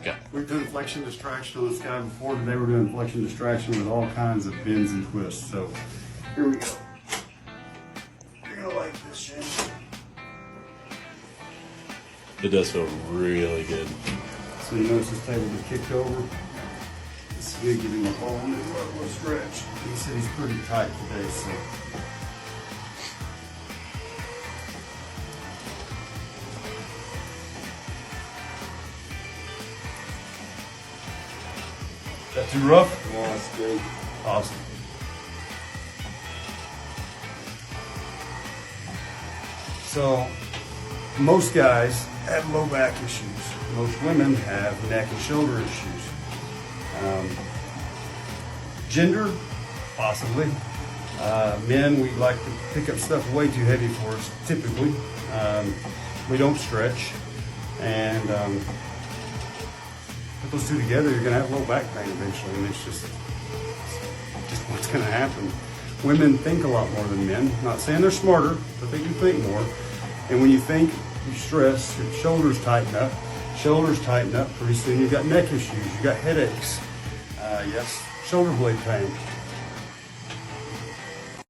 Okay. We've done flexion distraction on this guy before. Today we're doing flexion distraction with all kinds of bends and twists. So here we go. You're gonna like this, Shane. It does feel really good. So you notice this table just kicked over. This is gonna give him a whole new level of stretch. He said he's pretty tight today, so. Is that too rough? No, it's good. Awesome. So, most guys have low back issues. Most women have neck and shoulder issues. Gender, possibly. Men, we like to pick up stuff way too heavy for us, typically. We don't stretch. And put those two together, you're gonna have low back pain eventually, and it's just what's gonna happen. Women think a lot more than men. Not saying they're smarter, but they do think more. And when you think, you stress, your shoulders tighten up. Shoulders tighten up, pretty soon you've got neck issues, you've got headaches. Yes, shoulder blade pain.